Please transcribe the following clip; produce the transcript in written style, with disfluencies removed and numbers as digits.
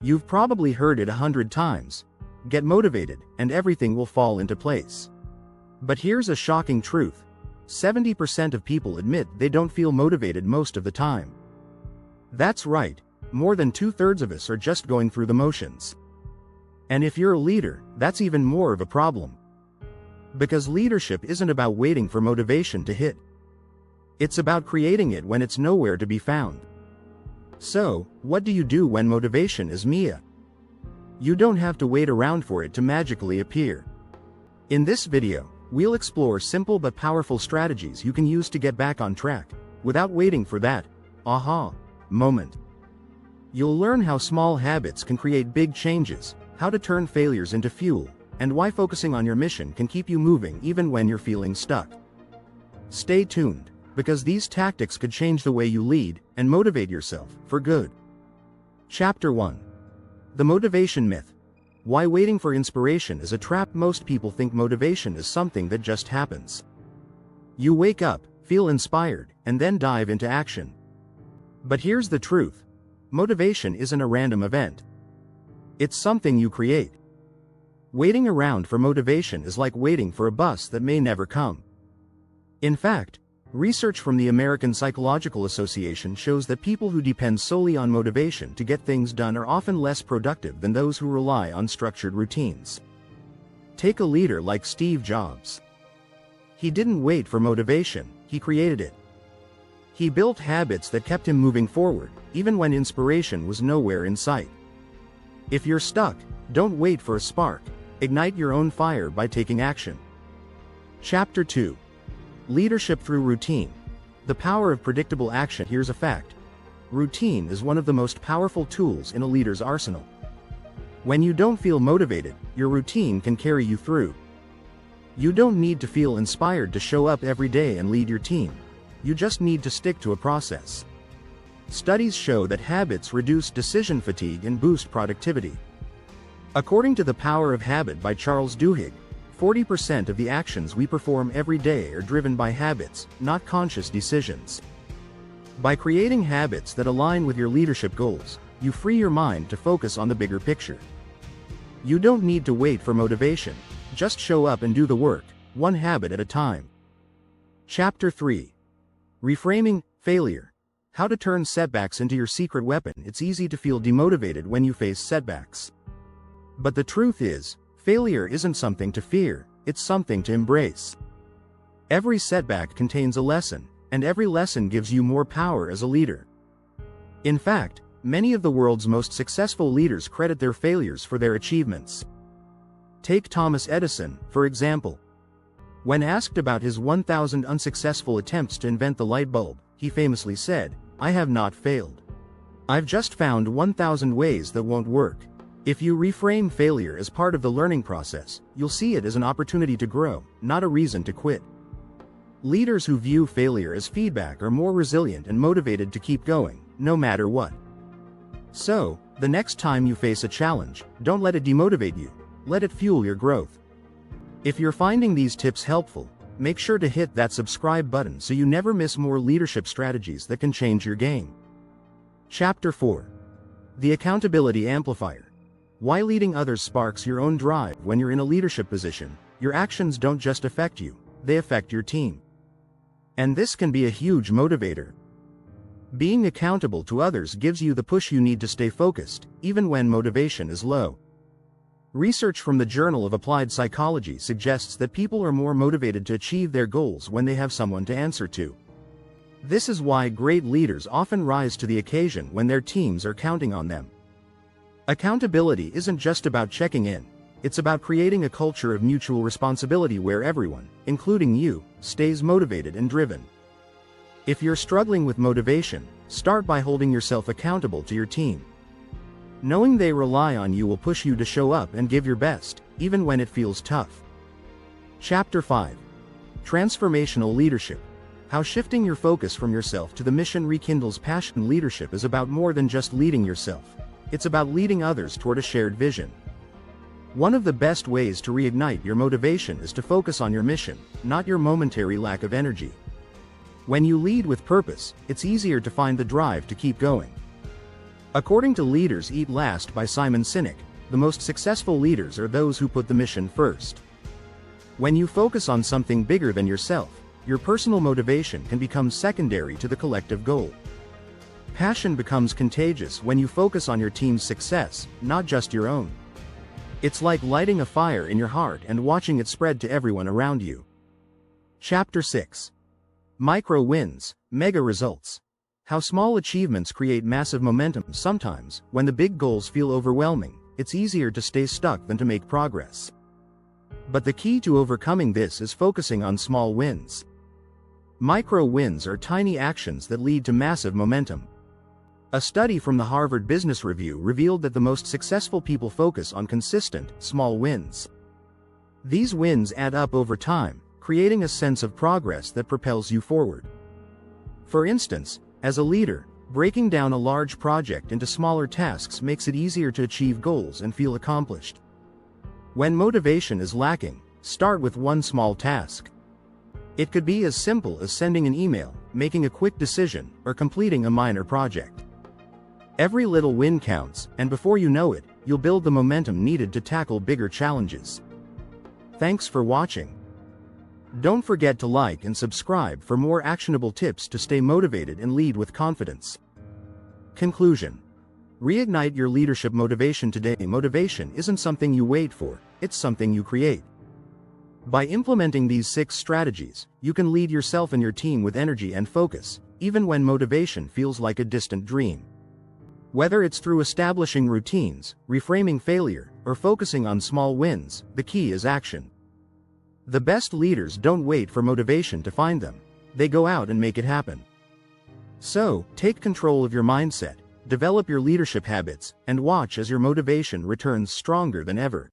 You've probably heard it 100 times. Get motivated, and everything will fall into place. But here's a shocking truth. 70% of people admit they don't feel motivated most of the time. That's right, more than 2/3 of us are just going through the motions. And if you're a leader, that's even more of a problem. Because leadership isn't about waiting for motivation to hit. It's about creating it when it's nowhere to be found. So, what do you do when motivation is Mia? You don't have to wait around for it to magically appear. In this video, we'll explore simple but powerful strategies you can use to get back on track, without waiting for that aha moment. You'll learn how small habits can create big changes, how to turn failures into fuel, and why focusing on your mission can keep you moving even when you're feeling stuck. Stay tuned, because these tactics could change the way you lead and motivate yourself for good. Chapter 1. The Motivation Myth. Why waiting for inspiration is a trap. Most people think motivation is something that just happens. You wake up, feel inspired, and then dive into action. But here's the truth. Motivation isn't a random event. It's something you create. Waiting around for motivation is like waiting for a bus that may never come. In fact, research from the American Psychological Association shows that people who depend solely on motivation to get things done are often less productive than those who rely on structured routines. Take a leader like Steve Jobs. He didn't wait for motivation, he created it. He built habits that kept him moving forward, even when inspiration was nowhere in sight. If you're stuck, don't wait for a spark. Ignite your own fire by taking action. Chapter 2. Leadership through routine. The power of predictable action. Here's a fact. Routine is one of the most powerful tools in a leader's arsenal. When you don't feel motivated, your routine can carry you through. You don't need to feel inspired to show up every day and lead your team. You just need to stick to a process. Studies show that habits reduce decision fatigue and boost productivity. According to The Power of Habit by Charles Duhigg, 40% of the actions we perform every day are driven by habits, not conscious decisions. By creating habits that align with your leadership goals, you free your mind to focus on the bigger picture. You don't need to wait for motivation, just show up and do the work, one habit at a time. Chapter 3. Reframing failure. How to turn setbacks into your secret weapon. It's easy to feel demotivated when you face setbacks. But the truth is, failure isn't something to fear, it's something to embrace. Every setback contains a lesson, and every lesson gives you more power as a leader. In fact, many of the world's most successful leaders credit their failures for their achievements. Take Thomas Edison, for example. When asked about his 1,000 unsuccessful attempts to invent the light bulb, he famously said, "I have not failed. I've just found 1,000 ways that won't work." If you reframe failure as part of the learning process, you'll see it as an opportunity to grow, not a reason to quit. Leaders who view failure as feedback are more resilient and motivated to keep going, no matter what. So, the next time you face a challenge, don't let it demotivate you, let it fuel your growth. If you're finding these tips helpful, make sure to hit that subscribe button so you never miss more leadership strategies that can change your game. Chapter 4. The Accountability Amplifier. Why leading others sparks your own drive. When you're in a leadership position, your actions don't just affect you, they affect your team. And this can be a huge motivator. Being accountable to others gives you the push you need to stay focused, even when motivation is low. Research from the Journal of Applied Psychology suggests that people are more motivated to achieve their goals when they have someone to answer to. This is why great leaders often rise to the occasion when their teams are counting on them. Accountability isn't just about checking in, it's about creating a culture of mutual responsibility where everyone, including you, stays motivated and driven. If you're struggling with motivation, start by holding yourself accountable to your team. Knowing they rely on you will push you to show up and give your best, even when it feels tough. Chapter 5. Transformational Leadership. How shifting your focus from yourself to the mission rekindles passion. Leadership is about more than just leading yourself. It's about leading others toward a shared vision. One of the best ways to reignite your motivation is to focus on your mission, not your momentary lack of energy. When you lead with purpose, it's easier to find the drive to keep going. According to Leaders Eat Last by Simon Sinek, the most successful leaders are those who put the mission first. When you focus on something bigger than yourself, your personal motivation can become secondary to the collective goal. Passion becomes contagious when you focus on your team's success, not just your own. It's like lighting a fire in your heart and watching it spread to everyone around you. Chapter 6. Micro Wins, Mega Results. How small achievements create massive momentum. Sometimes, when the big goals feel overwhelming, it's easier to stay stuck than to make progress. But the key to overcoming this is focusing on small wins. Micro wins are tiny actions that lead to massive momentum. A study from the Harvard Business Review revealed that the most successful people focus on consistent, small wins. These wins add up over time, creating a sense of progress that propels you forward. For instance, as a leader, breaking down a large project into smaller tasks makes it easier to achieve goals and feel accomplished. When motivation is lacking, start with one small task. It could be as simple as sending an email, making a quick decision, or completing a minor project. Every little win counts, and before you know it, you'll build the momentum needed to tackle bigger challenges. Thanks for watching. Don't forget to like and subscribe for more actionable tips to stay motivated and lead with confidence. Conclusion. Reignite your leadership motivation today. Motivation isn't something you wait for, it's something you create. By implementing these 6 strategies, you can lead yourself and your team with energy and focus, even when motivation feels like a distant dream. Whether it's through establishing routines, reframing failure, or focusing on small wins, the key is action. The best leaders don't wait for motivation to find them, they go out and make it happen. So, take control of your mindset, develop your leadership habits, and watch as your motivation returns stronger than ever.